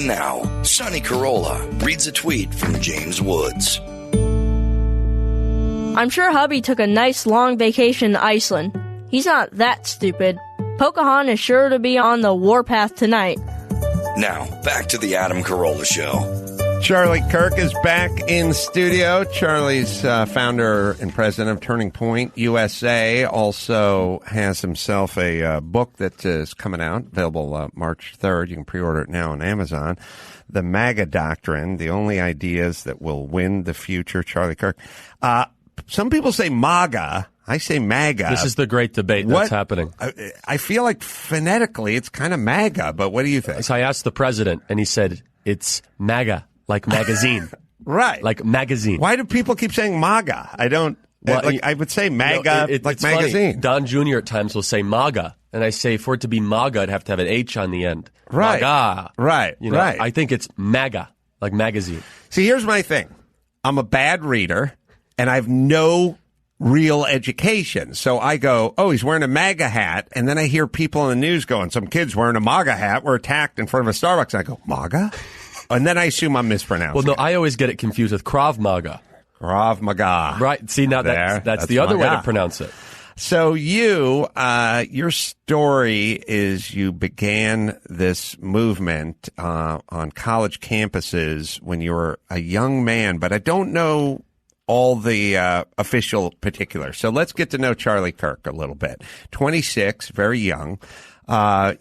And now, Sonny Carolla reads a tweet from James Woods. I'm sure hubby took a nice long vacation to Iceland. He's not that stupid. Pocahontas is sure to be on the warpath tonight. Now, back to the Adam Carolla Show. Charlie Kirk is back in studio. Charlie's founder and president of Turning Point USA, also has himself a book that is coming out, available March 3rd. You can pre-order it now on Amazon. The MAGA Doctrine, the only ideas that will win the future. Charlie Kirk. Some people say MAGA. I say MAGA. This is the great debate that's happening. I feel like phonetically it's kind of MAGA, but what do you think? So I asked the president, and he said it's MAGA. Like magazine. Right. Like magazine. Why do people keep saying MAGA? I don't, I would say MAGA, like it's magazine. Funny. Don Jr. at times will say MAGA. And I say, for it to be MAGA, it'd have to have an H on the end. Right. MAGA. Right. Right. I think it's MAGA, like magazine. See, here's my thing. I'm a bad reader, and I have no real education. So I go, oh, he's wearing a MAGA hat. And then I hear people in the news going, some kids wearing a MAGA hat were attacked in front of a Starbucks. And I go, MAGA? And then I assume I'm mispronouncing. Well, no, I always get it confused with Krav Maga. Krav Maga. Right. See, now that's the other way to pronounce it. So your story is you began this movement on college campuses when you were a young man, but I don't know all the official particulars. So let's get to know Charlie Kirk a little bit. 26, very young.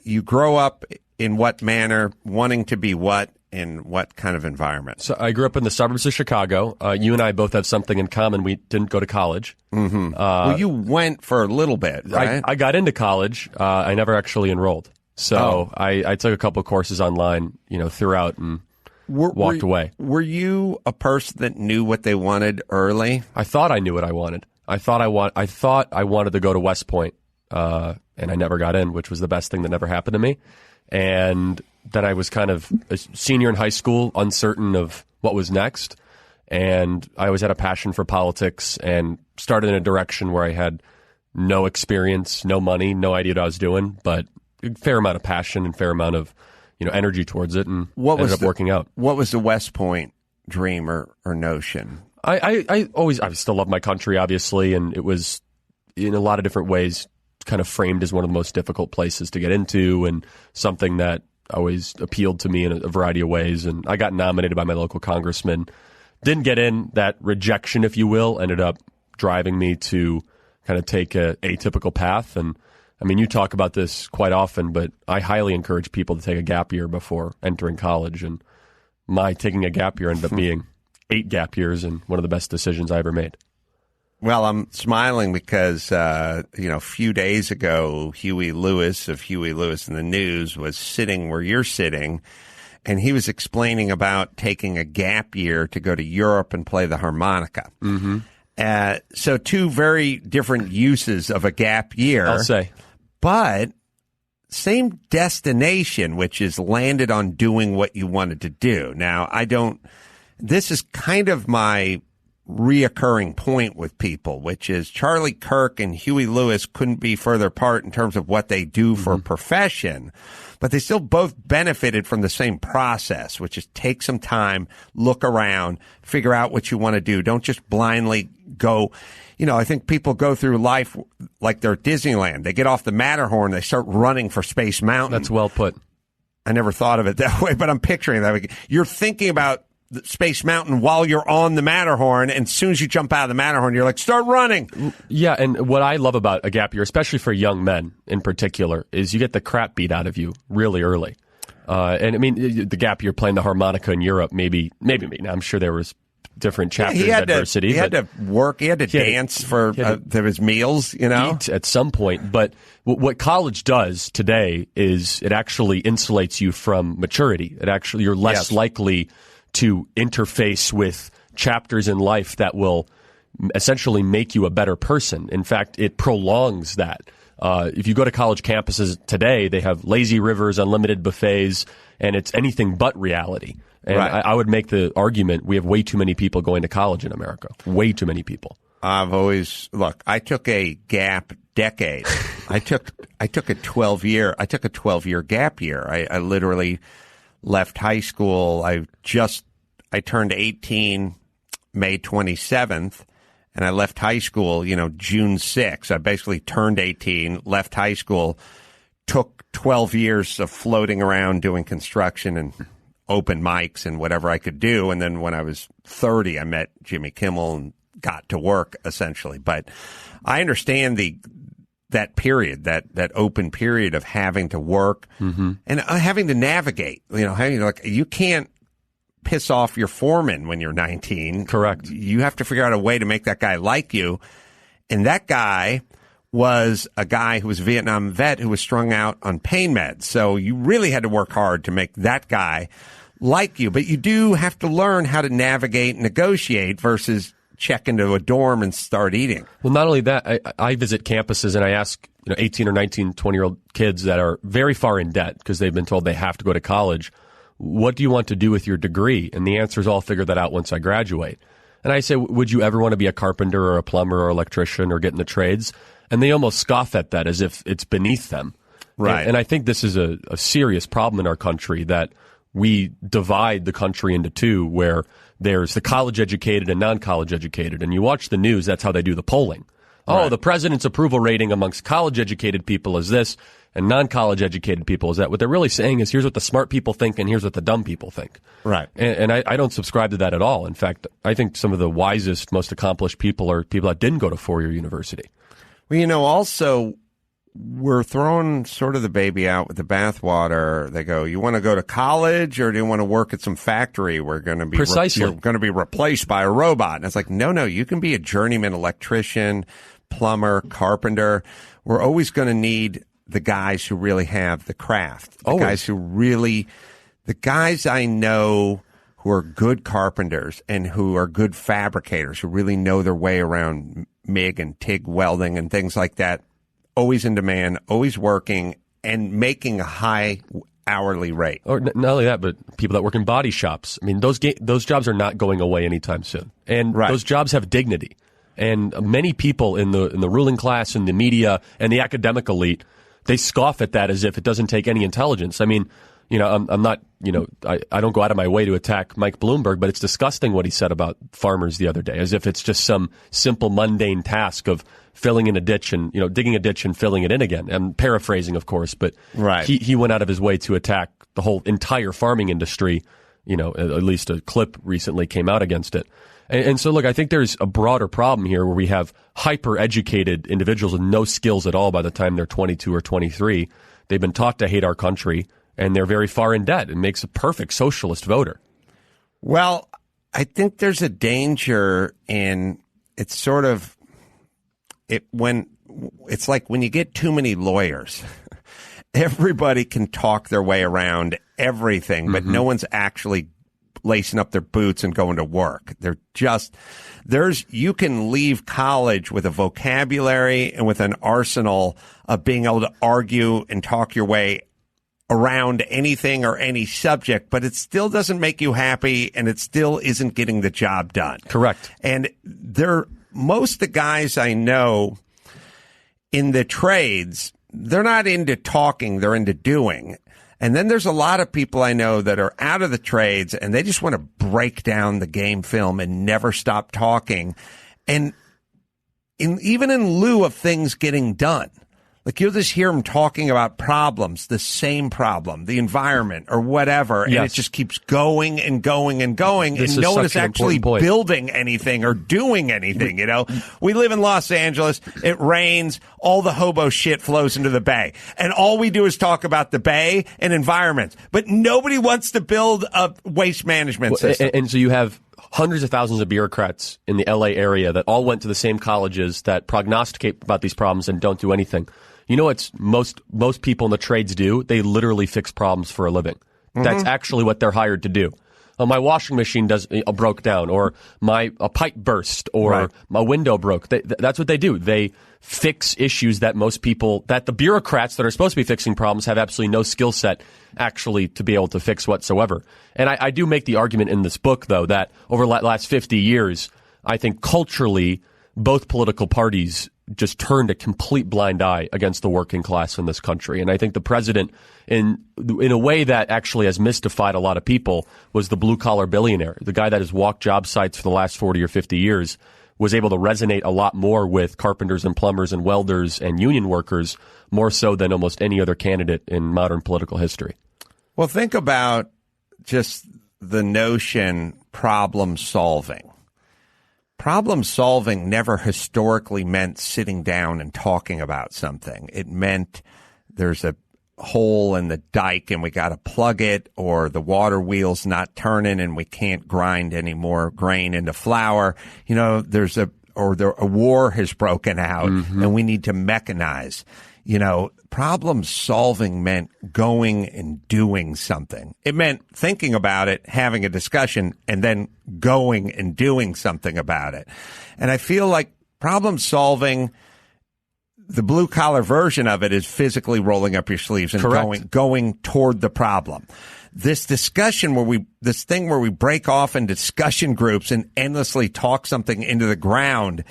You grow up in what manner, wanting to be what? In what kind of environment? So I grew up in the suburbs of Chicago. You and I both have something in common. We didn't go to college. Mm-hmm. Well, you went for a little bit, right? I got into college. I never actually enrolled. So I took a couple courses online, throughout and walked away. Were you a person that knew what they wanted early? I thought I knew what I wanted. I thought I wanted to go to West Point, and I never got in, which was the best thing that never happened to me. And then I was kind of a senior in high school, uncertain of what was next. And I always had a passion for politics and started in a direction where I had no experience, no money, no idea what I was doing, but a fair amount of passion and fair amount of energy towards it, and ended up working out. What was the West Point dream or notion? I still love my country, obviously, and it was in a lot of different ways kind of framed as one of the most difficult places to get into and something that always appealed to me in a variety of ways. And I got nominated by my local congressman. Didn't get in. That rejection, if you will, ended up driving me to kind of take a atypical path. And I mean, you talk about this quite often, but I highly encourage people to take a gap year before entering college. And my taking a gap year ended up being 8 gap years and one of the best decisions I ever made. Well, I'm smiling because, a few days ago, Huey Lewis of Huey Lewis and the News was sitting where you're sitting, and he was explaining about taking a gap year to go to Europe and play the harmonica. Mm-hmm. So 2 very different uses of a gap year. I'll say. But same destination, which is landed on doing what you wanted to do. Now, this is kind of my reoccurring point with people, which is Charlie Kirk and Huey Lewis couldn't be further apart in terms of what they do for a profession, but they still both benefited from the same process, which is take some time, look around, figure out what you want to do. Don't just blindly go. I think people go through life like they're at Disneyland. They get off the Matterhorn, they start running for Space Mountain. That's well put. I never thought of it that way, but I'm picturing that. You're thinking about Space Mountain while you're on the Matterhorn, and as soon as you jump out of the Matterhorn, you're like, start running. Yeah, and what I love about a gap year, especially for young men in particular, is you get the crap beat out of you really early. And I mean, the gap year playing the harmonica in Europe, maybe. I'm sure there was different chapters of adversity. He had to work. He had to dance for his meals, Eat at some point. But what college does today is it actually insulates you from maturity. You're less likely to interface with chapters in life that will essentially make you a better person. In fact, it prolongs that. If you go to college campuses today, they have lazy rivers, unlimited buffets, and it's anything but reality. And I would make the argument we have way too many people going to college in America. Way too many people. I took a gap decade. I took a 12-year gap year. I literally left high school. I turned 18 May 27th, and I left high school, June 6th. I basically turned 18, left high school, took 12 years of floating around doing construction and open mics and whatever I could do. And then when I was 30, I met Jimmy Kimmel and got to work, essentially. But I understand that period, that open period of having to work and having to navigate. You can't piss off your foreman when you're 19. Correct. You have to figure out a way to make that guy like you. And that guy was a guy who was a Vietnam vet who was strung out on pain meds. So you really had to work hard to make that guy like you. But you do have to learn how to navigate and negotiate versus check into a dorm and start eating. Well, not only that, I visit campuses and I ask 18 or 19, 20-year-old kids that are very far in debt because they've been told they have to go to college, what do you want to do with your degree? And the answer is, I'll figure that out once I graduate. And I say, would you ever want to be a carpenter or a plumber or electrician or get in the trades? And they almost scoff at that as if it's beneath them. Right. And I think this is a serious problem in our country, that we divide the country into two, where there's the college educated and non-college educated. And you watch the news, that's how they do the polling. Oh, the president's approval rating amongst college educated people is this, and non-college educated people is that. What they're really saying is, here's what the smart people think and here's what the dumb people think. Right. And I don't subscribe to that at all. In fact, I think some of the wisest, most accomplished people are people that didn't go to four-year university. Well, also, we're throwing sort of the baby out with the bathwater. They go, you want to go to college or do you want to work at some factory? We're going to be you're going to be replaced by a robot. And it's like, no, you can be a journeyman electrician, plumber, carpenter. We're always going to need the guys who really have the craft. The guys I know who are good carpenters and who are good fabricators, who really know their way around MIG and TIG welding and things like that. Always in demand, always working, and making a high hourly rate. Or not only that, but people that work in body shops. I mean, those jobs are not going away anytime soon. And those jobs have dignity. And many people in the ruling class and the media and the academic elite, they scoff at that as if it doesn't take any intelligence. I mean, I'm not, I don't go out of my way to attack Mike Bloomberg, but it's disgusting what he said about farmers the other day, as if it's just some simple mundane task of filling in a ditch and, digging a ditch and filling it in again. I'm paraphrasing, of course, but he went out of his way to attack the whole entire farming industry. At least a clip recently came out against it. And so, look, I think there's a broader problem here where we have hyper-educated individuals with no skills at all by the time they're 22 or 23. They've been taught to hate our country, and they're very far in debt. It makes a perfect socialist voter. Well, I think there's a danger in it's sort of when it's like when you get too many lawyers. Everybody can talk their way around everything, but no one's actually lacing up their boots and going to work. You can leave college with a vocabulary and with an arsenal of being able to argue and talk your way around anything or any subject, but it still doesn't make you happy and it still isn't getting the job done. Correct. And most of the guys I know in the trades, they're not into talking, they're into doing. And then there's a lot of people I know that are out of the trades and they just want to break down the game film and never stop talking. And even in lieu of things getting done, like you'll just hear them talking about problems, the same problem, the environment or whatever. And it just keeps going and going and going. And no one is actually building anything or doing anything. We live in Los Angeles. It rains. All the hobo shit flows into the bay. And all we do is talk about the bay and environments. But nobody wants to build a waste management system. And so you have hundreds of thousands of bureaucrats in the LA area that all went to the same colleges that prognosticate about these problems and don't do anything. You know what most people in the trades do? They literally fix problems for a living. That's actually what they're hired to do. My washing machine broke down, or a pipe burst, or my window broke. That's what they do. They fix issues that that the bureaucrats that are supposed to be fixing problems have absolutely no skill set actually to be able to fix whatsoever. And I do make the argument in this book, though, that over the last 50 years, I think culturally, both political parties just turned a complete blind eye against the working class in this country. And I think the president, in a way that actually has mystified a lot of people, was the blue-collar billionaire. The guy that has walked job sites for the last 40 or 50 years was able to resonate a lot more with carpenters and plumbers and welders and union workers, more so than almost any other candidate in modern political history. Well, think about just the notion problem solving. Problem solving never historically meant sitting down and talking about something. It meant there's a hole in the dike and we got to plug it, or the water wheel's not turning and we can't grind any more grain into flour. You know, a war has broken out and we need to mechanize. You know, problem solving meant going and doing something. It meant thinking about it, having a discussion, and then going and doing something about it. And I feel like problem solving, the blue collar version of it, is physically rolling up your sleeves and going toward the problem. This discussion where we break off in discussion groups and endlessly talk something into the ground,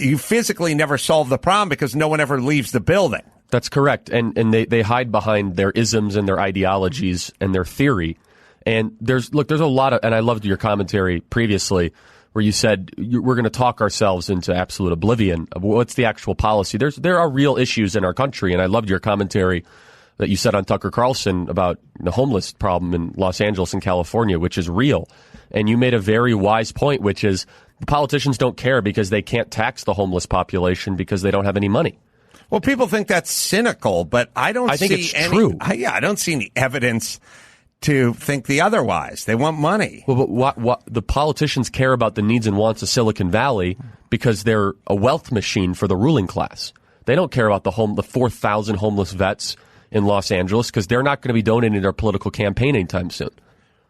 you physically never solve the problem because no one ever leaves the building. That's correct. And they hide behind their isms and their ideologies and their theory. And there's a lot of, and I loved your commentary previously where you said we're going to talk ourselves into absolute oblivion of what's the actual policy. There are real issues in our country. And I loved your commentary that you said on Tucker Carlson about the homeless problem in Los Angeles and California, which is real. And you made a very wise point, which is the politicians don't care because they can't tax the homeless population because they don't have any money. Well, people think that's cynical, but I think it's true. I don't see any evidence to think the otherwise. They want money. Well, but what the politicians care about the needs and wants of Silicon Valley because they're a wealth machine for the ruling class. They don't care about the 4,000 homeless vets in Los Angeles because they're not going to be donating their political campaign anytime soon.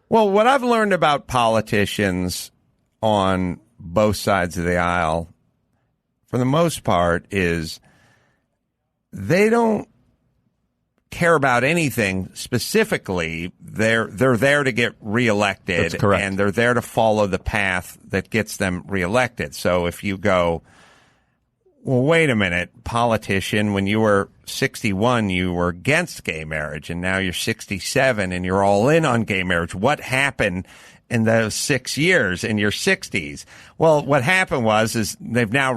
Well, what I've learned about politicians on both sides of the aisle, for the most part, is they don't care about anything specifically. They're there to get reelected. That's correct. And they're there to follow the path that gets them reelected. So if you go, well, wait a minute, politician, when you were 61, you were against gay marriage, and now you're 67 and you're all in on gay marriage. What happened in those 6 years in your 60s? Well, what happened is they've now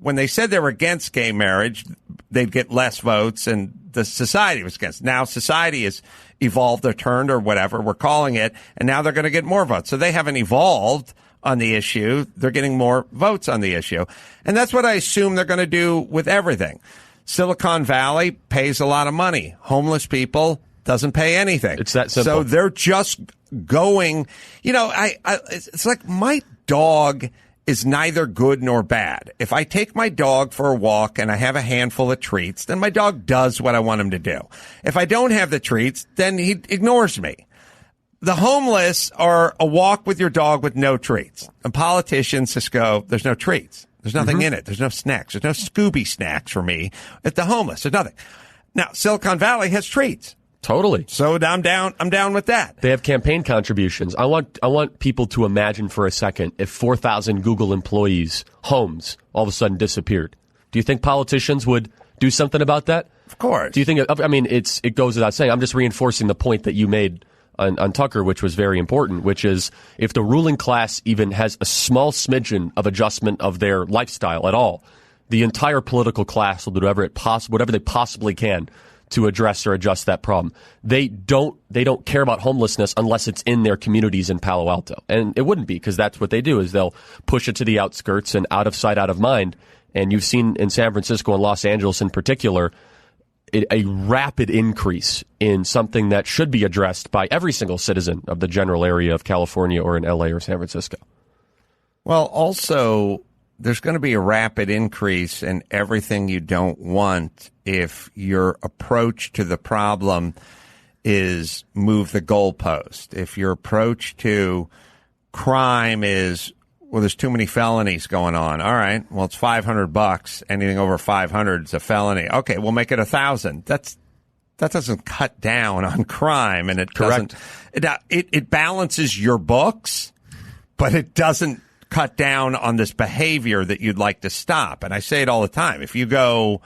when they said they were against gay marriage, they'd get less votes and the society was against. Now society has evolved or turned or whatever we're calling it, and now they're going to get more votes. So they haven't evolved on the issue. They're getting more votes on the issue. And that's what I assume they're going to do with everything. Silicon Valley pays a lot of money. Homeless people doesn't pay anything. It's that simple. So they're just going, it's like my dog is neither good nor bad. If I take my dog for a walk and I have a handful of treats, then my dog does what I want him to do. If I don't have the treats, then he ignores me. The homeless are a walk with your dog with no treats. And politicians just go, there's no treats. There's nothing in it. There's no snacks. There's no Scooby snacks for me at the homeless. There's nothing. Now, Silicon Valley has treats. Totally. So I'm down with that. They have campaign contributions. I want people to imagine for a second if 4,000 Google employees' homes all of a sudden disappeared. Do you think politicians would do something about that? Of course. Do you think, it goes without saying. I'm just reinforcing the point that you made on Tucker, which was very important, which is if the ruling class even has a small smidgen of adjustment of their lifestyle at all, the entire political class will do whatever they possibly can to address or adjust that problem. They don't care about homelessness unless it's in their communities in Palo Alto. And it wouldn't be, because that's what they do, is they'll push it to the outskirts and out of sight, out of mind. And you've seen in San Francisco and Los Angeles in particular, a rapid increase in something that should be addressed by every single citizen of the general area of California or in LA or San Francisco. Well, also, there's going to be a rapid increase in everything you don't want if your approach to the problem is move the goalpost. If your approach to crime is, well, there's too many felonies going on. All right, well, it's $500. Anything over 500 is a felony. Okay, we'll make it 1,000. That doesn't cut down on crime, and it doesn't. It balances your books, but it doesn't cut down on this behavior that you'd like to stop. And I say it all the time. If you go,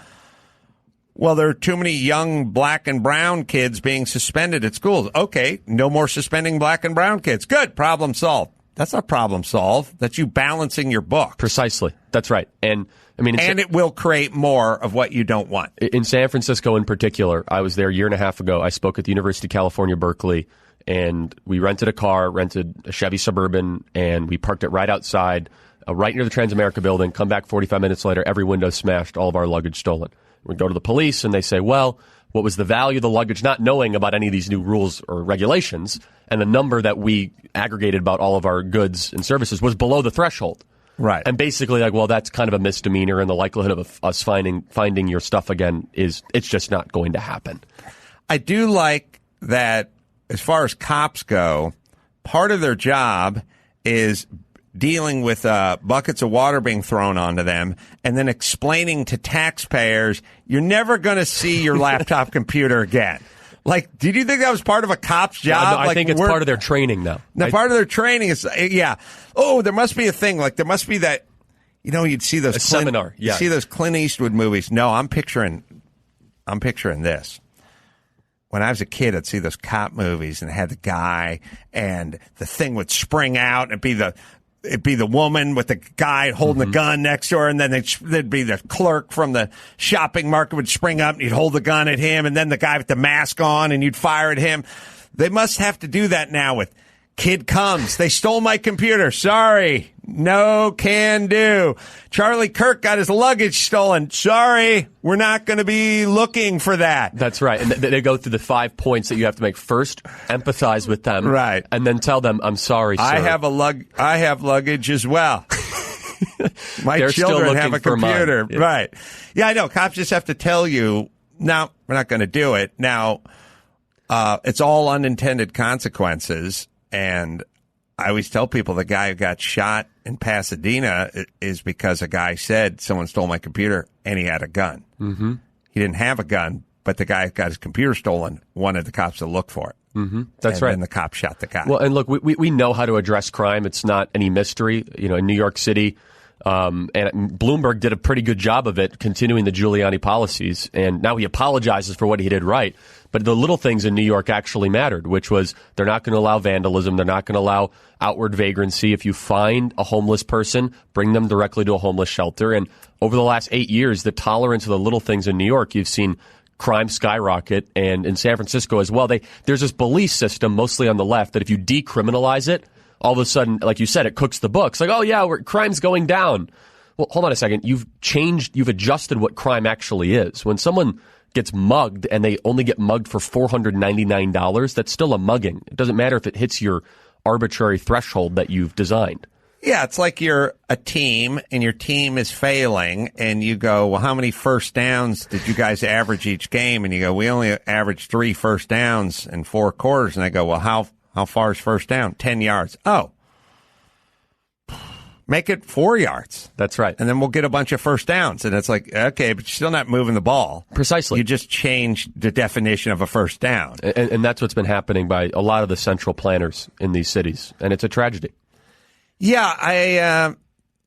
well, there are too many young black and brown kids being suspended at schools. Okay, no more suspending black and brown kids. Good, problem solved. That's not problem solved. That's you balancing your book. Precisely. That's right. And I mean, and it will create more of what you don't want. In San Francisco in particular, I was there a year and a half ago. I spoke at the University of California, Berkeley, and we rented a Chevy Suburban, and we parked it right outside, right near the Transamerica building. Come back 45 minutes later, every window smashed, all of our luggage stolen. We go to the police, and they say, well, what was the value of the luggage, not knowing about any of these new rules or regulations, and the number that we aggregated about all of our goods and services was below the threshold. Right. And basically, like, well, that's kind of a misdemeanor, and the likelihood of us finding your stuff again it's just not going to happen. I do like that as far as cops go, part of their job is dealing with buckets of water being thrown onto them and then explaining to taxpayers, you're never going to see your laptop computer again. Like, did you think that was part of a cop's job? No, I think it's part of their training now. Now, part of their training is, yeah. Oh, there must be a thing. Like, there must be that, you'd see those seminar. Yeah. You see those Clint Eastwood movies. No, I'm picturing this. When I was a kid, I'd see those cop movies and it had the guy and the thing would spring out and it'd be the woman with the guy holding the gun next to her, and then there'd be the clerk from the shopping market would spring up and you'd hold the gun at him, and then the guy with the mask on and you'd fire at him. They must have to do that now with kid comes. They stole my computer. Sorry. No can do. Charlie Kirk got his luggage stolen. Sorry. We're not going to be looking for that. That's right. And they go through the 5 points that you have to make. First, empathize with them. Right. And then tell them, I'm sorry, sir. I have luggage as well. My They're children have a computer. Yeah. Right. Yeah, I know. Cops just have to tell you, no, we're not going to do it. Now, it's all unintended consequences. And I always tell people the guy who got shot in Pasadena is because a guy said someone stole my computer and he had a gun. Mm-hmm. He didn't have a gun, but the guy who got his computer stolen wanted the cops to look for it. Mm-hmm. That's and right. And the cop shot the guy. Well, and look, we know how to address crime. It's not any mystery. In New York City, and Bloomberg did a pretty good job of it, continuing the Giuliani policies. And now he apologizes for what he did right. But the little things in New York actually mattered, which was they're not going to allow vandalism. They're not going to allow outward vagrancy. If you find a homeless person, bring them directly to a homeless shelter. And over the last 8 years, the tolerance of the little things in New York, you've seen crime skyrocket. And in San Francisco as well, there's this belief system, mostly on the left, that if you decriminalize it, all of a sudden, like you said, it cooks the books. Like, oh, yeah, crime's going down. Well, hold on a second. You've adjusted what crime actually is. When someone gets mugged and they only get mugged for $499, that's still a mugging. It doesn't matter if it hits your arbitrary threshold that you've designed. Yeah, it's like you're a team and your team is failing and you go, well, how many first downs did you guys average each game? And you go, we only averaged 3 first downs in 4 quarters. And I go, well, how far is first down? 10 yards. Oh, make it 4 yards. That's right. And then we'll get a bunch of first downs. And it's like, okay, but you're still not moving the ball. Precisely. You just changed the definition of a first down. And that's what's been happening by a lot of the central planners in these cities. And it's a tragedy. Yeah,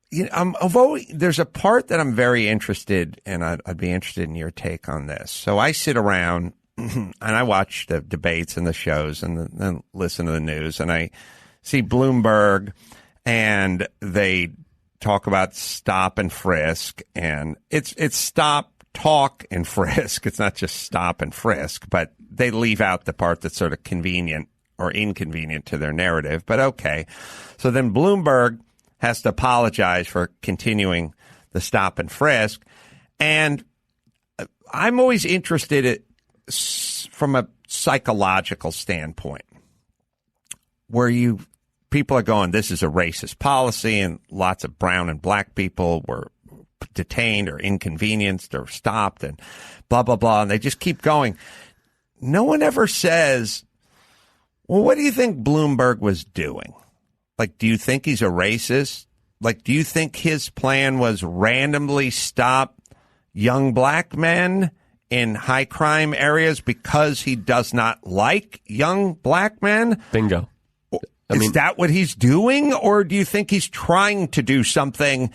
there's a part that I'm very interested in. I'd be interested in your take on this. So I sit around and I watch the debates and the shows and then listen to the news, and I see Bloomberg and they talk about stop and frisk, and it's stop, talk, and frisk. It's not just stop and frisk, but they leave out the part that's sort of convenient or inconvenient to their narrative. But okay. So then Bloomberg has to apologize for continuing the stop and frisk. And I'm always interested from a psychological standpoint where people are going, this is a racist policy, and lots of brown and black people were detained or inconvenienced or stopped and blah, blah, blah. And they just keep going. No one ever says, well, what do you think Bloomberg was doing? Like, do you think he's a racist? Like, do you think his plan was randomly stop young black men in high crime areas because he does not like young black men? Bingo. Is that what he's doing? Or do you think he's trying to do something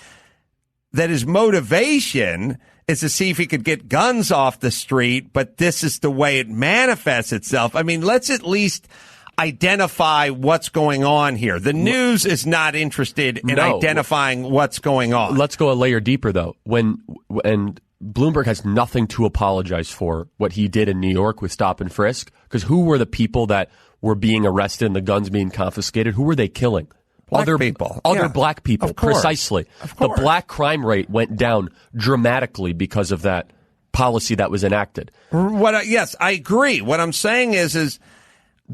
that his motivation is to see if he could get guns off the street, but this is the way it manifests itself? I mean, let's at least identify what's going on here. The news is not interested in identifying what's going on. Let's go a layer deeper, though. And Bloomberg has nothing to apologize for what he did in New York with stop and frisk, because who were the people that were being arrested and the guns being confiscated? Who were they killing? Other people. Other black people, precisely. The black crime rate went down dramatically because of that policy that was enacted. Yes, I agree. What I'm saying is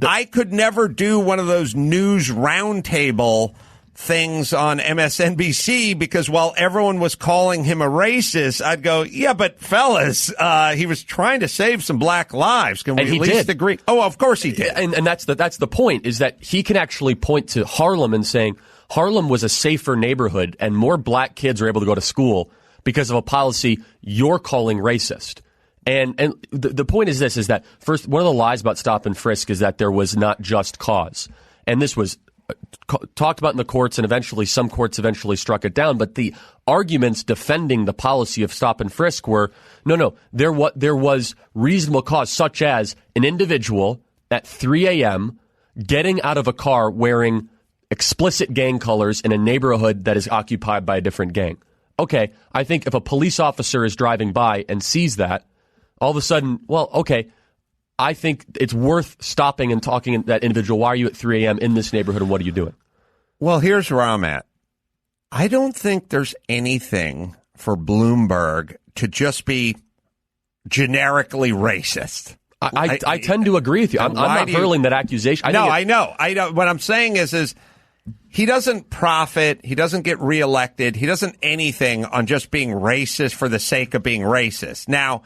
I could never do one of those news roundtable things on MSNBC because while everyone was calling him a racist, I'd go, yeah, but fellas, he was trying to save some black lives. Can we at least agree? Oh, of course he did. And that's the point, is that he can actually point to Harlem and saying Harlem was a safer neighborhood and more black kids were able to go to school because of a policy you're calling racist. And the point is this, is that first, one of the lies about stop and frisk is that there was not just cause. And this was talked about in the courts, and eventually some courts eventually struck it down. But the arguments defending the policy of stop and frisk were, no, there was reasonable cause, such as an individual at 3 a.m. getting out of a car wearing explicit gang colors in a neighborhood that is occupied by a different gang. Okay, I think if a police officer is driving by and sees that, all of a sudden, well, okay, I think it's worth stopping and talking to that individual. Why are you at 3 a.m. in this neighborhood, and what are you doing? Well, here's where I'm at. I don't think there's anything for Bloomberg to just be generically racist. I tend to agree with you. I'm not hurling that accusation. I know. What I'm saying is he doesn't profit. He doesn't get reelected. He doesn't anything on just being racist for the sake of being racist. Now,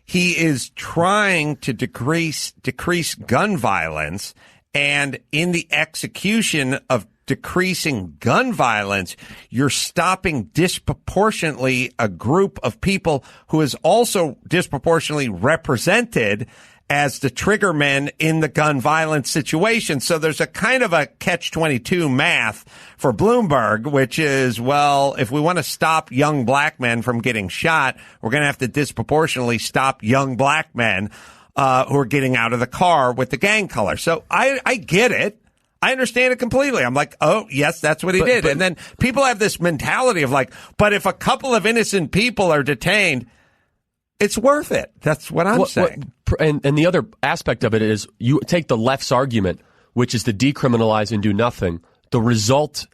he is trying to decrease gun violence, and in the execution of decreasing gun violence, you're stopping disproportionately a group of people who is also disproportionately represented as the trigger men in the gun violence situation. So there's a kind of a catch-22 math for Bloomberg, which is, well, if we want to stop young black men from getting shot, we're going to have to disproportionately stop young black men who are getting out of the car with the gang color. So I get it. I understand it completely. I'm like, oh, yes, that's what he did. And then people have this mentality of like, but if a couple of innocent people are detained, it's worth it. That's what I'm saying. And the other aspect of it is, you take the left's argument, which is to decriminalize and do nothing. The result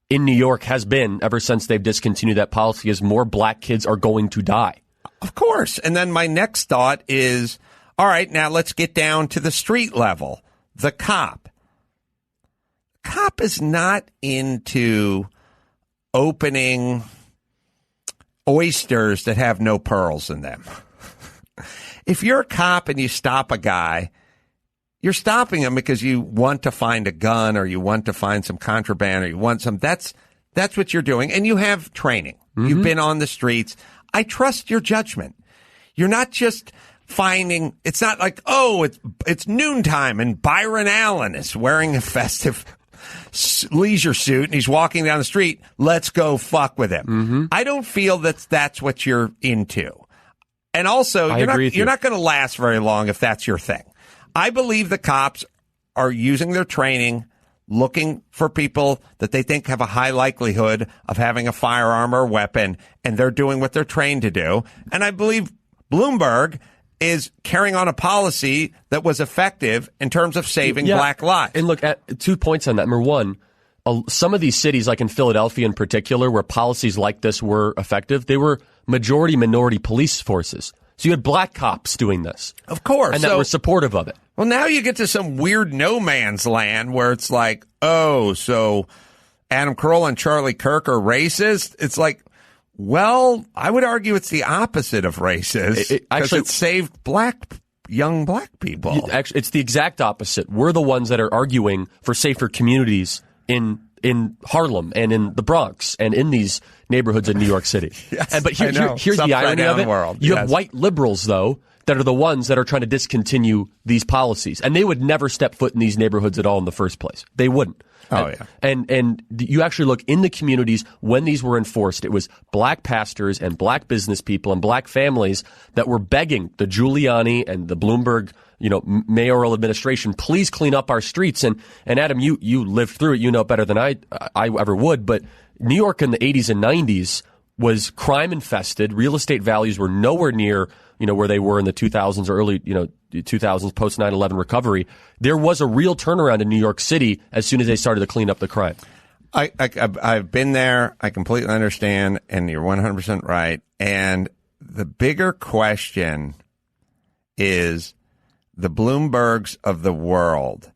in New York has been, ever since they've discontinued that policy, is more black kids are going to die. Of course. And then my next thought is, all right, now let's get down to the street level. The cop. Cop is not into opening oysters that have no pearls in them. If you're a cop and you stop a guy, you're stopping him because you want to find a gun, or you want to find some contraband, or you want some. That's what you're doing, and you have training. Mm-hmm. You've been on the streets. I trust your judgment. You're not just finding. It's not like, oh, it's noontime and Byron Allen is wearing a festive leisure suit and he's walking down the street. Let's go fuck with him. Mm-hmm. I don't feel that's what you're into. And also, you're not going to last very long if that's your thing. I believe the cops are using their training, looking for people that they think have a high likelihood of having a firearm or weapon, and they're doing what they're trained to do. And I believe Bloomberg is carrying on a policy that was effective in terms of saving black lives. And look, at 2 points on that. Number one, some of these cities, like in Philadelphia in particular, where policies like this were effective, they were majority minority police forces. So you had black cops doing this. Of course. And that were supportive of it. Well, now you get to some weird no man's land where it's like, oh, so Adam Carolla and Charlie Kirk are racist? It's like, well, I would argue it's the opposite of racist. Actually, it saved young black people. Actually, it's the exact opposite. We're the ones that are arguing for safer communities in Harlem and in the Bronx and in these neighborhoods in New York City. Yes, but here's the irony of it. You have white liberals, though, that are the ones that are trying to discontinue these policies. And they would never step foot in these neighborhoods at all in the first place. They wouldn't. Oh, yeah. And you actually look in the communities when these were enforced, it was black pastors and black business people and black families that were begging the Giuliani and the Bloomberg, mayoral administration, please clean up our streets. And Adam, you lived through it. You know better than I ever would. But New York in the 80s and 90s was crime infested. Real estate values were nowhere near, where they were in the 2000s or early, 2000s post 9/11 recovery. There was a real turnaround in New York City as soon as they started to clean up the crime. I've been there. I completely understand, and you're 100% right. And the bigger question is the Bloombergs of the world.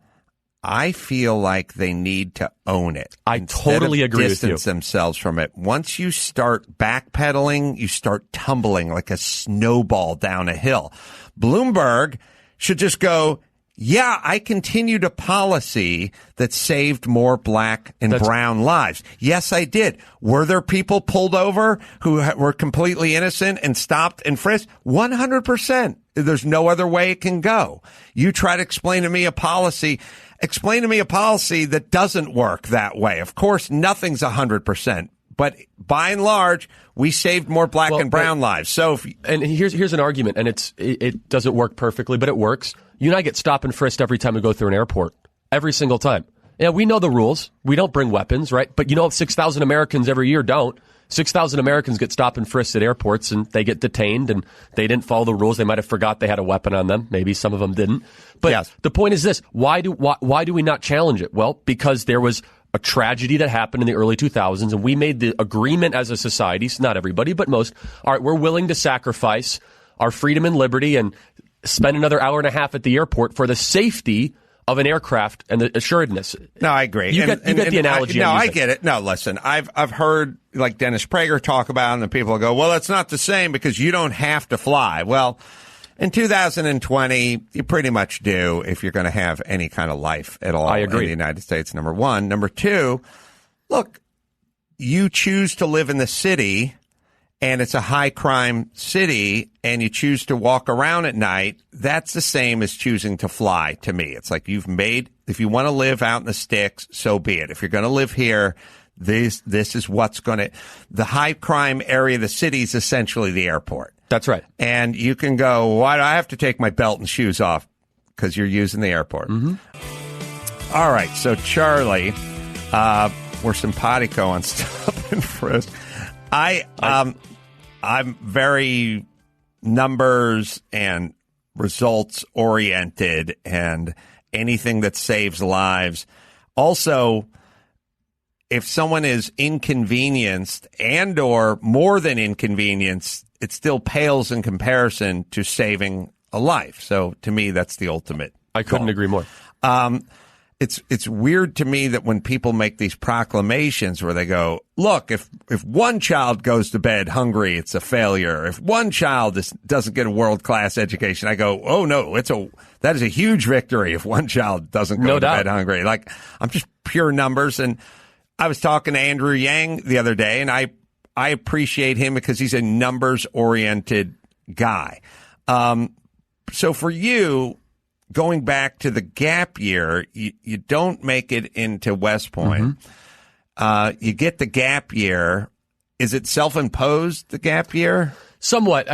I feel like they need to own it. I totally agree with you. Distance themselves from it. Once you start backpedaling, you start tumbling like a snowball down a hill. Bloomberg should just go, yeah, I continued a policy that saved more black and brown lives. Yes, I did. Were there people pulled over who were completely innocent and stopped and frisked? 100%. There's no other way it can go. You try to explain to me a policy that doesn't work that way. Of course, nothing's 100%. But by and large, we saved more black and brown lives. So, and here's an argument, and it doesn't work perfectly, but it works. You and I get stop and frisked every time we go through an airport, every single time. Yeah, we know the rules. We don't bring weapons, right? But 6,000 Americans every year don't. 6,000 Americans get stop and frisked at airports, and they get detained, and they didn't follow the rules. They might have forgot they had a weapon on them. Maybe some of them didn't. But The point is this: why do we not challenge it? Well, because there was a tragedy that happened in the early 2000s, and we made the agreement as a society, not everybody, but most, all right, we're willing to sacrifice our freedom and liberty and spend another hour and a half at the airport for the safety of an aircraft and the assuredness. No, I agree. You get the analogy. I get it. No, listen, I've heard like Dennis Prager talk about it, and the people go, well, it's not the same because you don't have to fly. Well, in 2020, you pretty much do if you're going to have any kind of life at all. I agree. In the United States, number one. Number two, look, you choose to live in the city, and it's a high crime city, and you choose to walk around at night. That's the same as choosing to fly to me. It's like if you want to live out in the sticks, so be it. If you're going to live here, this is what's going to, the high crime area of the city is essentially the airport. That's right. And you can go, why do I have to take my belt and shoes off? Because you're using the airport. Mm-hmm. All right. So, Charlie, we're simpatico on Stop and Frisk. I'm very numbers and results oriented, and anything that saves lives. Also, if someone is inconvenienced and or more than inconvenienced, it still pales in comparison to saving a life. So to me, that's the ultimate. I couldn't agree more. It's weird to me that when people make these proclamations where they go, look, if one child goes to bed hungry, it's a failure. If one child doesn't get a world-class education, I go, oh no, that is a huge victory if one child doesn't go to bed hungry. Like, I'm just pure numbers. And I was talking to Andrew Yang the other day, and I appreciate him because he's a numbers-oriented guy. So for you, going back to the gap year, you don't make it into West Point. Mm-hmm. You get the gap year. Is it self-imposed, the gap year? Somewhat.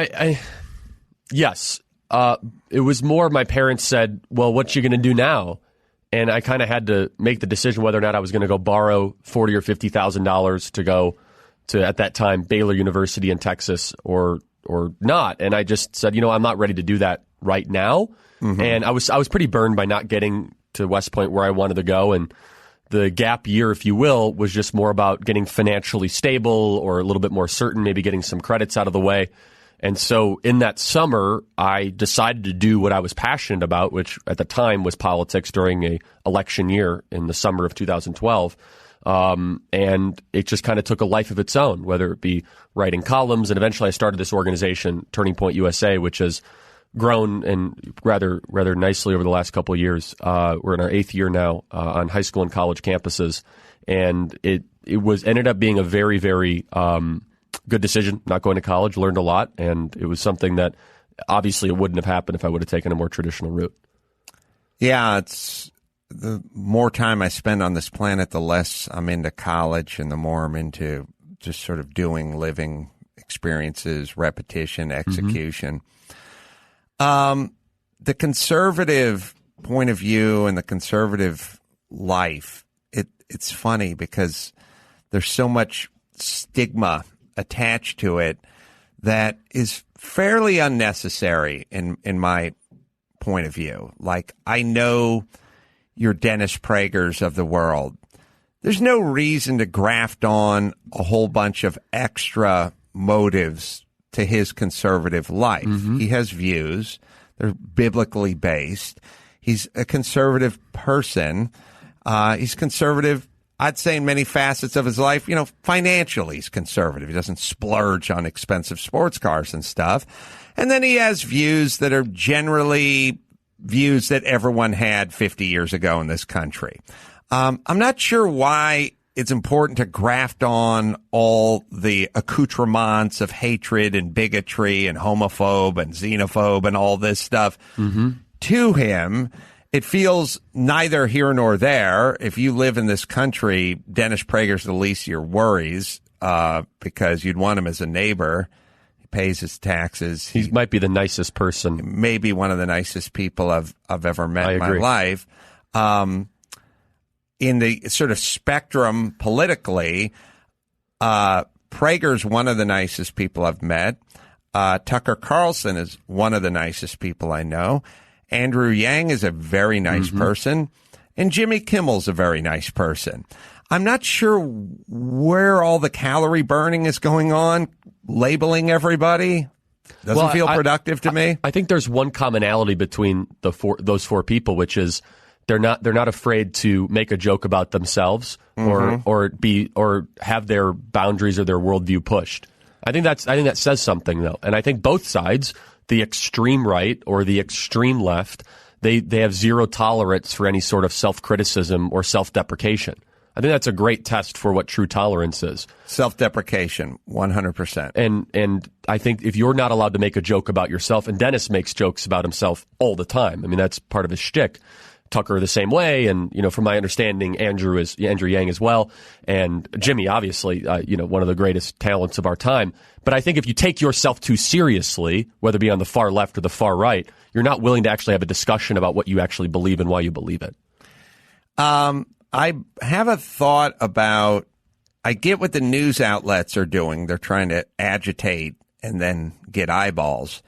Yes. It was more my parents said, well, what you going to do now? And I kind of had to make the decision whether or not I was going to go borrow $40,000 or $50,000 to go to, at that time, Baylor University in Texas or not. And I just said, I'm not ready to do that right now. Mm-hmm. And I was pretty burned by not getting to West Point where I wanted to go. And the gap year, if you will, was just more about getting financially stable or a little bit more certain, maybe getting some credits out of the way. And so in that summer, I decided to do what I was passionate about, which at the time was politics during a election year in the summer of 2012. And it just kind of took a life of its own, whether it be writing columns. And eventually I started this organization, Turning Point USA, which has grown and rather nicely over the last couple of years. We're in our 8th year now on high school and college campuses. And it ended up being a very, very good decision, not going to college, learned a lot. And it was something that obviously it wouldn't have happened if I would have taken a more traditional route. Yeah, it's the more time I spend on this planet, the less I'm into college and the more I'm into just sort of living experiences, repetition, execution. The conservative point of view and the conservative life, it's funny because there's so much stigma attached to it that is fairly unnecessary in my point of view. Like, I know your Dennis Pragers of the world. There's no reason to graft on a whole bunch of extra motives to his conservative life. He has views. They're biblically based. He's a conservative person. He's conservative, I'd say, in many facets of his life. Financially, he's conservative. He doesn't splurge on expensive sports cars and stuff. And then he has views that are generally views that everyone had 50 years ago in this country. I'm not sure why it's important to graft on all the accoutrements of hatred and bigotry and homophobe and xenophobe and all this stuff to him. It feels neither here nor there. If you live in this country, Dennis Prager's the least of your worries because you'd want him as a neighbor. He pays his taxes. He might be the nicest person. Maybe one of the nicest people I've ever met in my life. In the sort of spectrum politically, Prager's one of the nicest people I've met. Tucker Carlson is one of the nicest people I know. Andrew Yang is a very nice person. And Jimmy Kimmel's a very nice person. I'm not sure where all the calorie burning is going on, labeling everybody. Doesn't feel productive to me. I think there's one commonality between those four people, which is they're not afraid to make a joke about themselves or have their boundaries or their worldview pushed. I think that says something, though, and I think both sides, the extreme right or the extreme left, they have zero tolerance for any sort of self-criticism or self-deprecation. I think that's a great test for what true tolerance is. Self-deprecation, 100%. And I think if you're not allowed to make a joke about yourself, and Dennis makes jokes about himself all the time. I mean, that's part of his shtick. Tucker the same way, and from my understanding, Andrew Yang as well, and Jimmy obviously, one of the greatest talents of our time. But I think if you take yourself too seriously, whether it be on the far left or the far right, you're not willing to actually have a discussion about what you actually believe and why you believe it. I have a thought about. I get what the news outlets are doing. They're trying to agitate and then get eyeballs.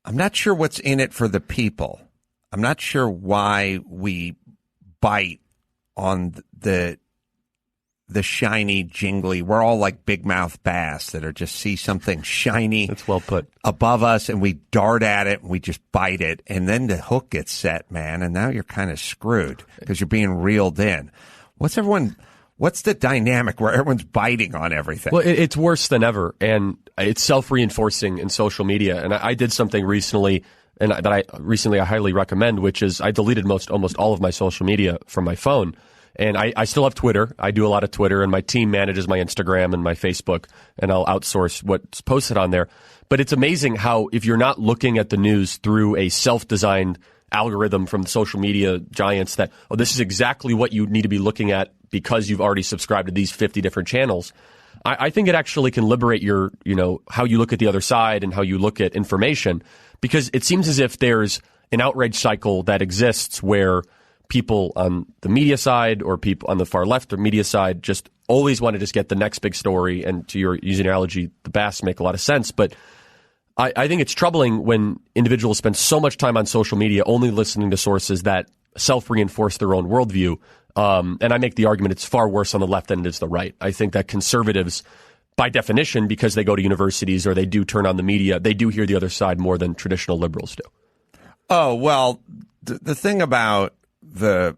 I'm not sure what's in it for the people. I'm not sure why we bite on the shiny, jingly. We're all like big mouth bass that are just see something shiny. That's well put. Above us, and we dart at it and we just bite it, and then the hook gets set, man, and now you're kind of screwed because you're being reeled in. What's the dynamic where everyone's biting on everything? Well, it's worse than ever, and it's self-reinforcing in social media. And I did something recently. And that I highly recommend, which is I deleted almost all of my social media from my phone. And I still have Twitter. I do a lot of Twitter, and my team manages my Instagram and my Facebook, and I'll outsource what's posted on there. But it's amazing how if you're not looking at the news through a self-designed algorithm from social media giants that, this is exactly what you need to be looking at because you've already subscribed to these 50 different channels. I think it actually can liberate your, how you look at the other side and how you look at information. Because it seems as if there's an outrage cycle that exists where people on the media side or people on the far left or media side just always want to just get the next big story. And to your using analogy, the bass make a lot of sense. But I think it's troubling when individuals spend so much time on social media only listening to sources that self-reinforce their own worldview. And I make the argument it's far worse on the left than it is the right. I think that conservatives, by definition, because they go to universities or they do turn on the media, they do hear the other side more than traditional liberals do. Oh, well, the thing about the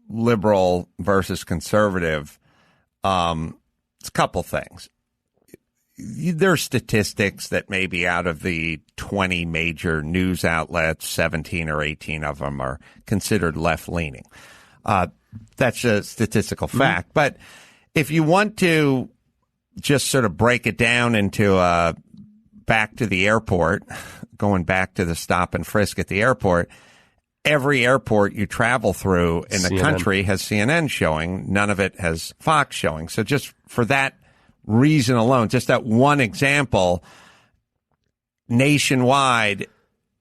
liberal versus conservative, it's a couple things. There are statistics that maybe out of the 20 major news outlets, 17 or 18 of them are considered left-leaning. That's a statistical fact. But if you want to just sort of break it down into a back to the airport, going back to the stop and frisk at the airport, every airport you travel through in the country has CNN showing. None of it has Fox showing. So just for that reason alone, just that one example, nationwide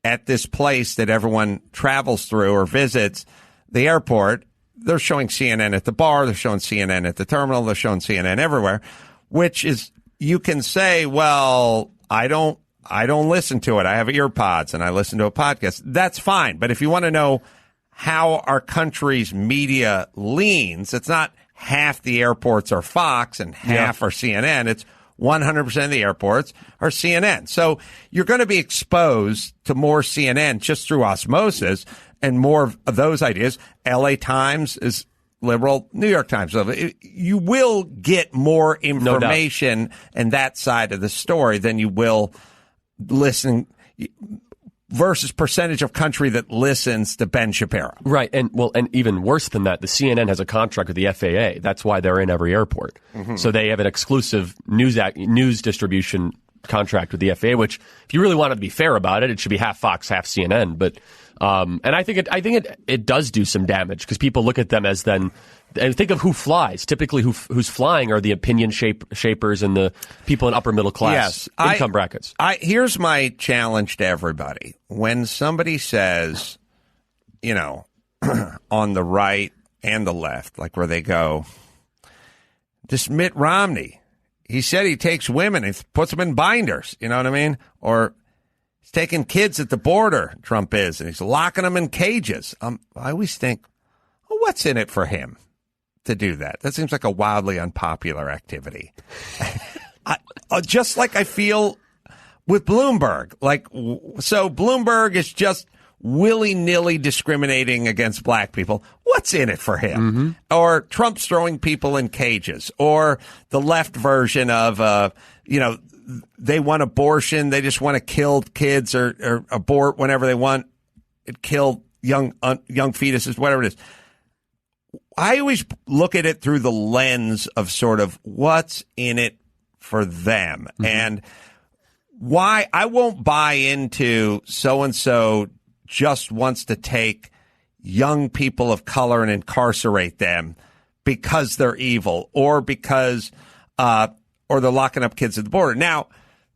at this place that everyone travels through or visits, the airport, they're showing CNN at the bar, they're showing CNN at the terminal, they're showing CNN everywhere, which is, you can say, well, I don't listen to it. I have earpods and I listen to a podcast. That's fine. But if you want to know how our country's media leans, it's not half the airports are Fox and half are CNN. It's 100% of the airports are CNN. So you're going to be exposed to more CNN just through osmosis and more of those ideas. LA Times is liberal, New York Times. You will get more information and that side of the story than you will listen versus percentage of country that listens to Ben Shapiro. Right. And even worse than that, the CNN has a contract with the FAA. That's why they're in every airport. Mm-hmm. So they have an exclusive news distribution contract with the FAA, which if you really wanted to be fair about it, it should be half Fox, half CNN. But and I think it does do some damage because people look at them as then, and think of who flies. Typically, who's flying are the opinion shapers and the people in upper middle class income brackets. Here's my challenge to everybody: when somebody says, on the right and the left, like where they go, this Mitt Romney, he said he takes women and puts them in binders. You know what I mean? Or he's taking kids at the border. Trump is, and he's locking them in cages. I always think, well, what's in it for him to do that? That seems like a wildly unpopular activity. Just like I feel with Bloomberg. So Bloomberg is just willy-nilly discriminating against black people. What's in it for him? Mm-hmm. Or Trump's throwing people in cages. Or the left version of, they want abortion. They just want to kill kids or abort whenever they want. Kill young fetuses, whatever it is. I always look at it through the lens of sort of what's in it for them. Mm-hmm. And why I won't buy into so-and-so just wants to take young people of color and incarcerate them because they're evil or because or they're locking up kids at the border. Now,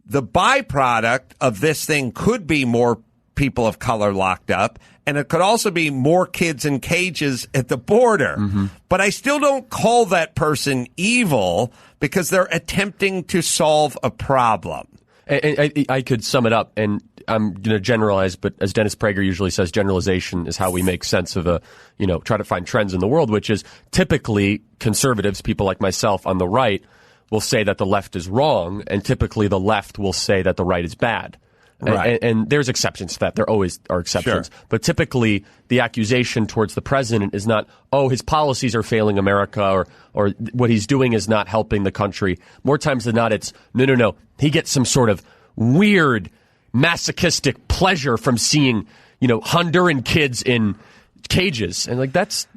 the byproduct of this thing could be more people of color locked up, and it could also be more kids in cages at the border. Mm-hmm. But I still don't call that person evil because they're attempting to solve a problem. I could sum it up, and I'm going to generalize, but as Dennis Prager usually says, generalization is how we make sense of try to find trends in the world, which is typically conservatives, people like myself on the right, will say that the left is wrong, and typically the left will say that the right is bad. Right. And there's exceptions to that. There always are exceptions. Sure. But typically, the accusation towards the president is not, his policies are failing America or what he's doing is not helping the country. More times than not, it's, no. He gets some sort of weird masochistic pleasure from seeing, Honduran kids in cages. And that's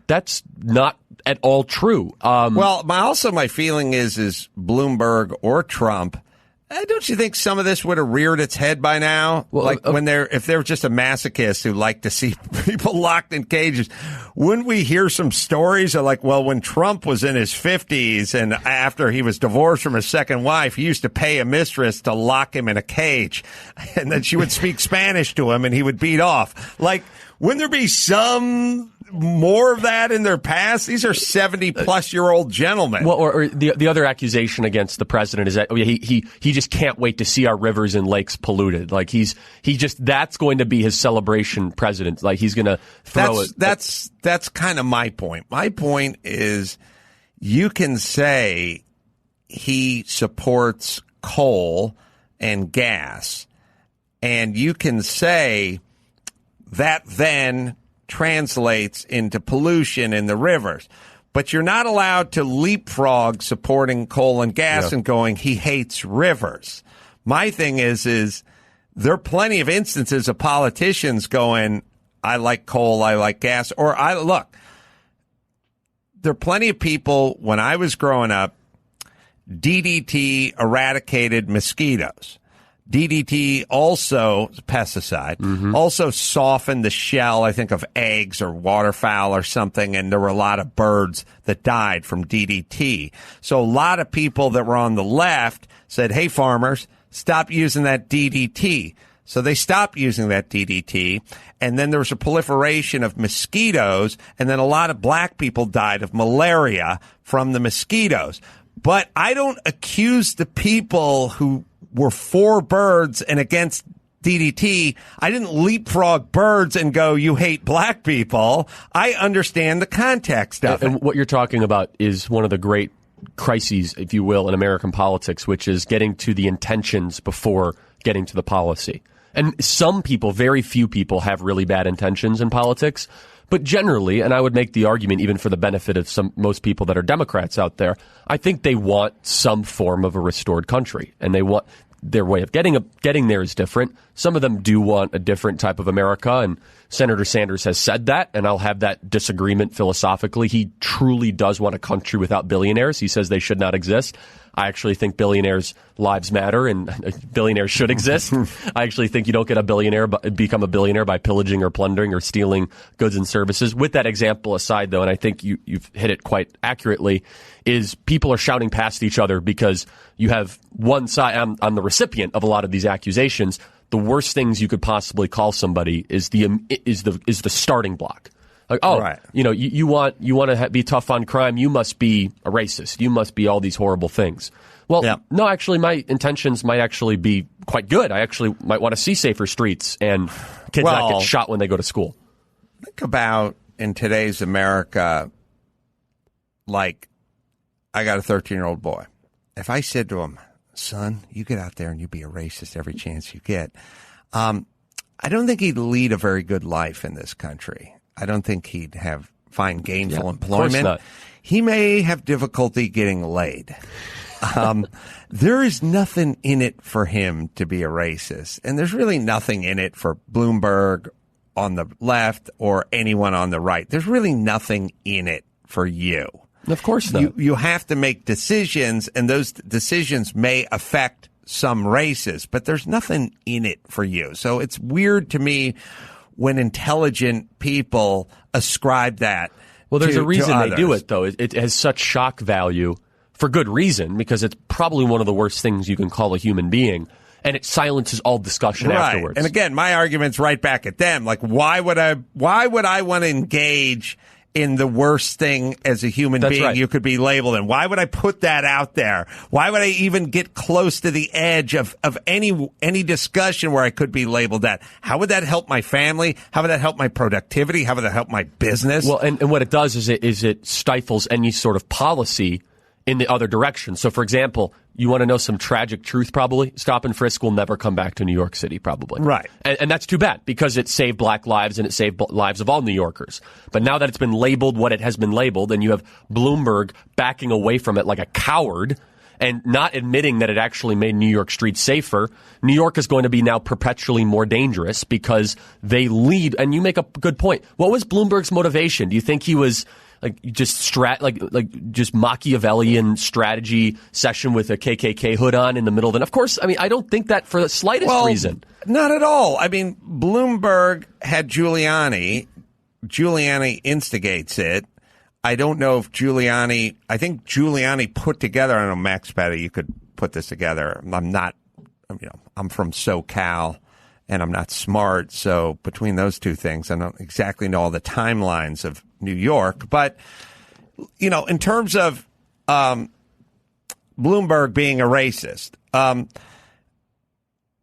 not at all true. My feeling is Bloomberg or Trump, don't you think some of this would have reared its head by now? Well, if they're just a masochist who like to see people locked in cages, wouldn't we hear some stories of when Trump was in his 50s and after he was divorced from his second wife, he used to pay a mistress to lock him in a cage, and then she would speak Spanish to him and he would beat off. Wouldn't there be some more of that in their past? These are 70-plus-year-old gentlemen. Well, or the other accusation against the president is that he just can't wait to see our rivers and lakes polluted. That's going to be his celebration president. He's going to throw it. That's kind of my point. My point is you can say he supports coal and gas, and you can say that then translates into pollution in the rivers. But you're not allowed to leapfrog supporting coal and gas and going, he hates rivers. My thing is there are plenty of instances of politicians going, I like coal, I like gas, or there are plenty of people, when I was growing up, DDT eradicated mosquitoes. DDT also, pesticide, also softened the shell, I think, of eggs or waterfowl or something, and there were a lot of birds that died from DDT. So a lot of people that were on the left said, hey, farmers, stop using that DDT. So they stopped using that DDT, and then there was a proliferation of mosquitoes, and then a lot of black people died of malaria from the mosquitoes. But I don't accuse the people who were for birds and against DDT. I didn't leapfrog birds and go, you hate black people. I understand the context of it. And what you're talking about is one of the great crises, if you will, in American politics, which is getting to the intentions before getting to the policy. And some people, very few people, have really bad intentions in politics. But generally, and I would make the argument even for the benefit of most people that are Democrats out there, I think they want some form of a restored country. And they want their way of getting there is different. Some of them do want a different type of America, and Senator Sanders has said that, and I'll have that disagreement philosophically. He truly does want a country without billionaires. He says they should not exist. I actually think billionaires' lives matter, and billionaires should exist. I actually think you don't get become a billionaire by pillaging or plundering or stealing goods and services. With that example aside, though, and I think you've hit it quite accurately, is people are shouting past each other because you have one side. I'm the recipient of a lot of these accusations. The worst things you could possibly call somebody is the starting block. Like, oh, right. You want to be tough on crime. You must be a racist. You must be all these horrible things. Well, no, actually, my intentions might actually be quite good. I actually might want to see safer streets and kids not get shot when they go to school. Think about in today's America, like, I got a 13-year-old boy. If I said to him, son, you get out there and you be a racist every chance you get, I don't think he'd lead a very good life in this country. I don't think he'd find gainful employment. Of course not. He may have difficulty getting laid. There is nothing in it for him to be a racist. And there's really nothing in it for Bloomberg on the left or anyone on the right. There's really nothing in it for you. Of course not. You have to make decisions, and those decisions may affect some races, but there's nothing in it for you. So it's weird to me when intelligent people ascribe that. Well, there's a reason they do it, though. It has such shock value for good reason, because it's probably one of the worst things you can call a human being, and it silences all afterwards. And again, my argument's right back at them. Like, why would I want to engage in the worst thing as a human being you could be labeled in? Why would I put that out there? Why would I even get close to the edge of any discussion where I could be labeled that? How would that help my family? How would that help my productivity? How would that help my business? Well, and what it does is it stifles any sort of policy in the other direction. So, for example, you want to know some tragic truth, probably? Stop and frisk will never come back to New York City, probably. Right. And that's too bad, because it saved black lives and it saved lives of all New Yorkers. But now that it's been labeled what it has been labeled, and you have Bloomberg backing away from it like a coward and not admitting that it actually made New York streets safer, New York is going to be now perpetually more dangerous because they lead. And you make a good point. What was Bloomberg's motivation? Do you think he was just Machiavellian strategy session with a KKK hood on in the middle of it? Of course, I mean, I don't think that for the slightest reason. Not at all. I mean, Bloomberg had Giuliani. Giuliani instigates it. I don't know if I think Giuliani put together, I don't know, Max Petty, you could put this together. I'm from SoCal. And I'm not smart, so between those two things, I don't exactly know all the timelines of New York. But, in terms of Bloomberg being a racist,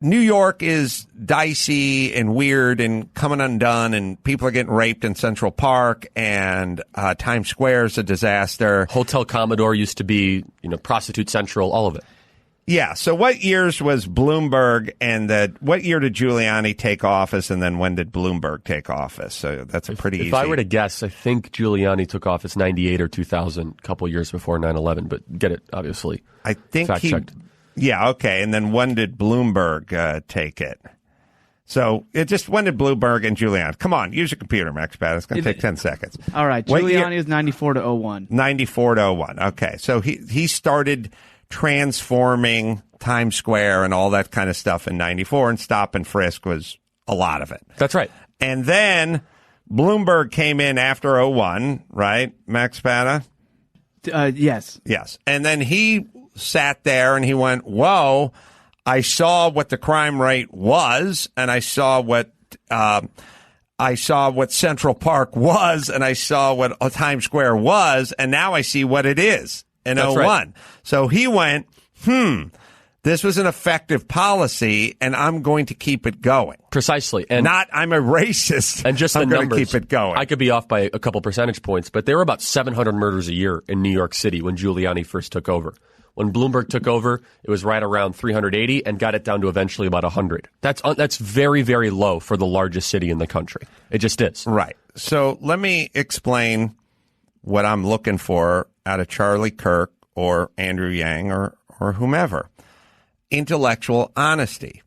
New York is dicey and weird and coming undone, and people are getting raped in Central Park, and Times Square is a disaster. Hotel Commodore used to be, Prostitute Central, all of it. Yeah. So what years was Bloomberg, and what year did Giuliani take office, and then when did Bloomberg take office? So that's a pretty easy. If I were to guess, I think Giuliani took office 98 or 2000, a couple years before 9/11, but get it, obviously. I think fact-checked. Yeah, okay. And then when did Bloomberg take it? So when did Bloomberg and Giuliani? Come on, use your computer, Max Baddest. It's going to take 10 seconds. All right. Giuliani is 94 to 01. 94 to 01. Okay. So he started transforming Times Square and all that kind of stuff in 94, and stop and frisk was a lot of it. That's right. And then Bloomberg came in after 01, right, Max Spada? Yes. Yes. And then he sat there and he went, whoa, I saw what the crime rate was, and I saw what Central Park was, and I saw what Times Square was, and now I see what it is in That's 01. right. So he went, this was an effective policy, and I'm going to keep it going. Precisely. And not, I'm a racist, and just I'm the going to numbers, keep it going. I could be off by a couple percentage points, but there were about 700 murders a year in New York City when Giuliani first took over. When Bloomberg took over, it was right around 380 and got it down to eventually about 100. That's very, very low for the largest city in the country. It just is. Right. So let me explain what I'm looking for out of Charlie Kirk or Andrew Yang or whomever. Intellectual honesty.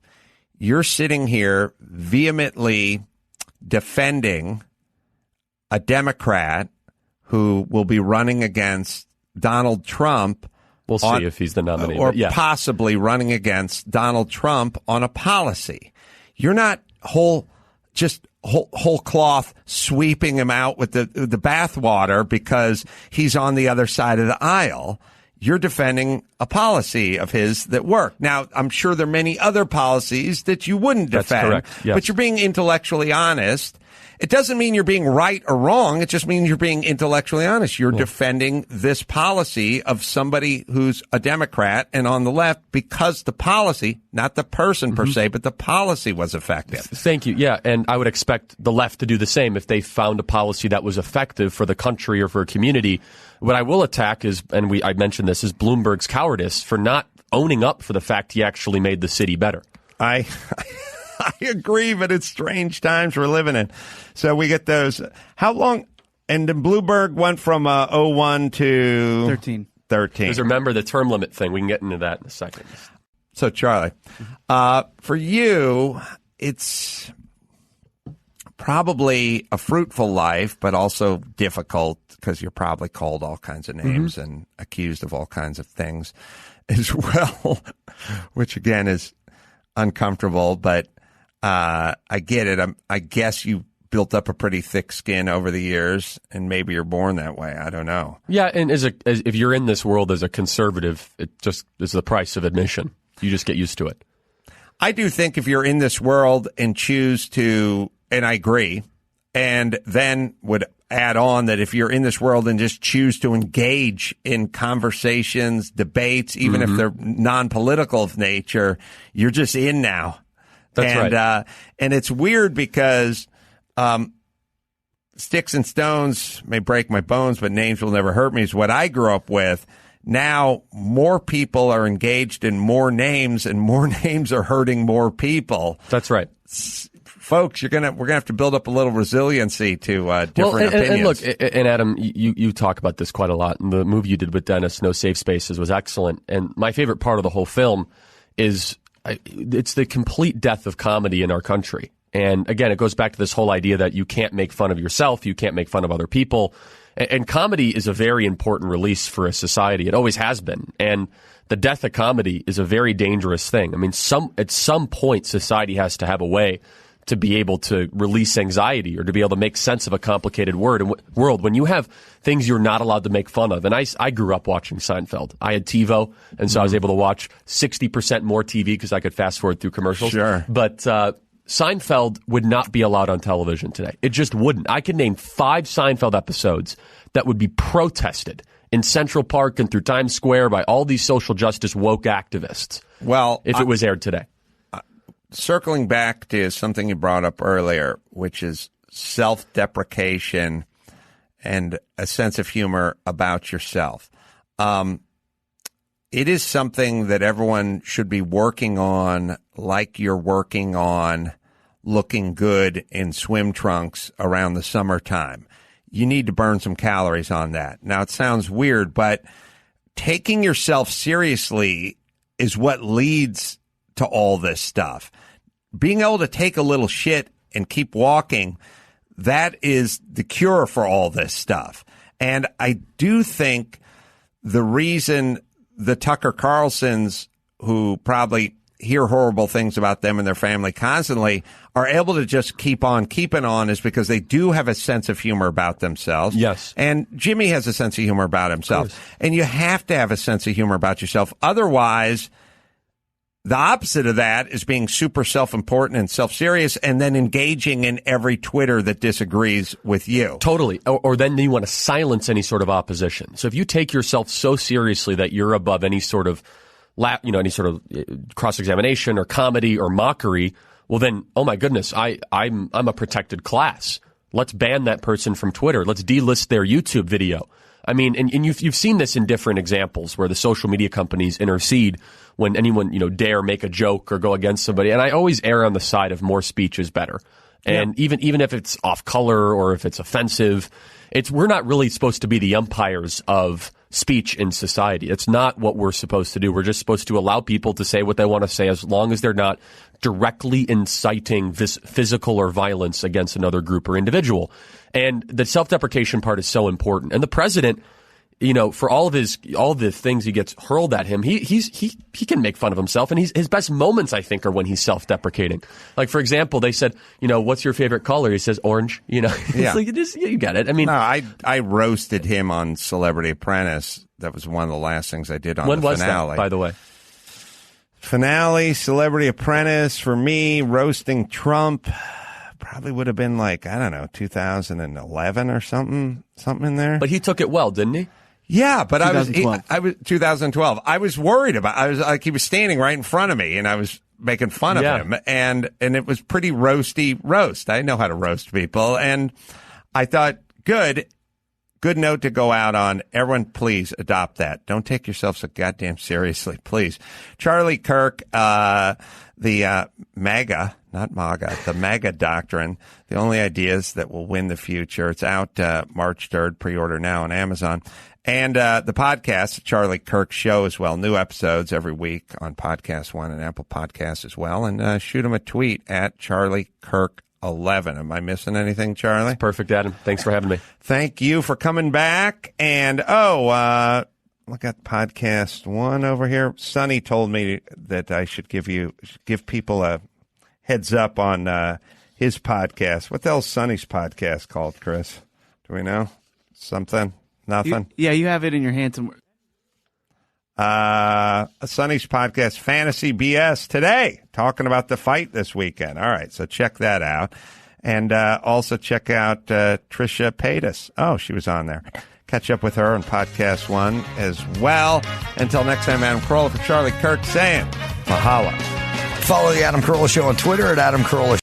You're sitting here vehemently defending a Democrat who will be running against Donald Trump. We'll see if he's the nominee. Or yeah. possibly running against Donald Trump on a policy. You're not whole cloth sweeping him out with the bathwater because he's on the other side of the aisle. You're defending a policy of his that worked. Now, I'm sure there are many other policies that you wouldn't defend. That's correct. Yes. But you're being intellectually honest. It doesn't mean you're being right or wrong. It just means you're being intellectually honest. You're defending this policy of somebody who's a Democrat and on the left because the policy, not the person per se, but the policy was effective. Thank you. Yeah, and I would expect the left to do the same if they found a policy that was effective for the country or for a community. What I will attack is, and I mentioned this, is Bloomberg's cowardice for not owning up for the fact he actually made the city better. I agree, but it's strange times we're living in. So we get those. How long? And then Bloomberg went from 01 to 13. Because remember the term limit thing. We can get into that in a second. So, Charlie, for you, it's probably a fruitful life, but also difficult because you're probably called all kinds of names and accused of all kinds of things as well, which, again, is uncomfortable, but I get it. I guess you built up a pretty thick skin over the years, and maybe you're born that way. I don't know. Yeah, and if you're in this world as a conservative, it just is the price of admission. You just get used to it. I do think if you're in this world and choose to, and I agree, and then would add on that if you're in this world and just choose to engage in conversations, debates, even if they're non-political of nature, you're just in now. That's right. And it's weird because sticks and stones may break my bones, but names will never hurt me is what I grew up with. Now more people are engaged in more names, and more names are hurting more people. That's right. Folks, we're gonna have to build up a little resiliency to different opinions. And look, and Adam, you talk about this quite a lot. And the movie you did with Dennis, No Safe Spaces, was excellent. And my favorite part of the whole film is it's the complete death of comedy in our country. And again, it goes back to this whole idea that you can't make fun of yourself, you can't make fun of other people. And comedy is a very important release for a society. It always has been. And the death of comedy is a very dangerous thing. I mean, at some point, society has to have a way to be able to release anxiety or to be able to make sense of a complicated world. When you have things you're not allowed to make fun of. And I grew up watching Seinfeld. I had TiVo, and so I was able to watch 60% more TV because I could fast forward through commercials. Sure. But Seinfeld would not be allowed on television today. It just wouldn't. I could name 5 Seinfeld episodes that would be protested in Central Park and through Times Square by all these social justice woke activists. Well, if it was aired today. Circling back to something you brought up earlier, which is self-deprecation and a sense of humor about yourself. It is something that everyone should be working on, like you're working on looking good in swim trunks around the summertime. You need to burn some calories on that. Now, it sounds weird, but taking yourself seriously is what leads to all this stuff. Being able to take a little shit and keep walking, that is the cure for all this stuff. And I do think the reason the Tucker Carlsons, who probably hear horrible things about them and their family constantly, are able to just keep on keeping on is because they do have a sense of humor about themselves. Yes. And Jimmy has a sense of humor about himself. And you have to have a sense of humor about yourself. Otherwise, the opposite of that is being super self-important and self-serious and then engaging in every Twitter that disagrees with you. Totally. Or then you want to silence any sort of opposition. So if you take yourself so seriously that you're above any sort of any sort of cross-examination or comedy or mockery, well then, oh my goodness, I'm a protected class. Let's ban that person from Twitter. Let's delist their YouTube video. I mean, and you've seen this in different examples where the social media companies intercede when anyone, dare make a joke or go against somebody. And I always err on the side of more speech is better. And even if it's off color or if it's offensive, we're not really supposed to be the umpires of speech in society. It's not what we're supposed to do. We're just supposed to allow people to say what they want to say as long as they're not directly inciting physical or violence against another group or individual. And the self-deprecation part is so important. And the president, for all of the things he gets hurled at him, he can make fun of himself, and his best moments, I think, are when he's self-deprecating. Like, for example, they said, what's your favorite color? He says orange. It's like, you get it. I mean, no, I roasted him on Celebrity Apprentice. That was one of the last things I did on the finale. When was that, by the way? Finale, Celebrity Apprentice, for me, roasting Trump probably would have been 2011 or something in there. But he took it well, didn't he? Yeah, but 2012. I was 2012. I was worried about. He was standing right in front of me, and I was making fun of him, and it was pretty roasty roast. I know how to roast people, and I thought good note to go out on. Everyone, please adopt that. Don't take yourself so goddamn seriously, please. Charlie Kirk, the MAGA, not MAGA, the MAGA doctrine, the only ideas that will win the future. It's out March 3rd, pre-order now on Amazon. And the podcast, Charlie Kirk Show as well. New episodes every week on Podcast One and Apple Podcasts as well. And shoot him a tweet at Charlie Kirk 11. Am I missing anything, Charlie? That's perfect, Adam. Thanks for having me. Thank you for coming back. And, look at Podcast One over here. Sonny told me that I should give people a heads up on his podcast. What the hell's Sonny's podcast called, Chris? Do we know? Something? Nothing? You have it in your hand somewhere. Sonny's podcast, Fantasy BS, today, talking about the fight this weekend. All right, so check that out. And also check out Trisha Paytas. Oh, she was on there. Catch up with her on Podcast One as well. Until next time, Adam Carolla for Charlie Kirk saying mahalo. Follow the Adam Carolla Show on Twitter at Adam Carolla.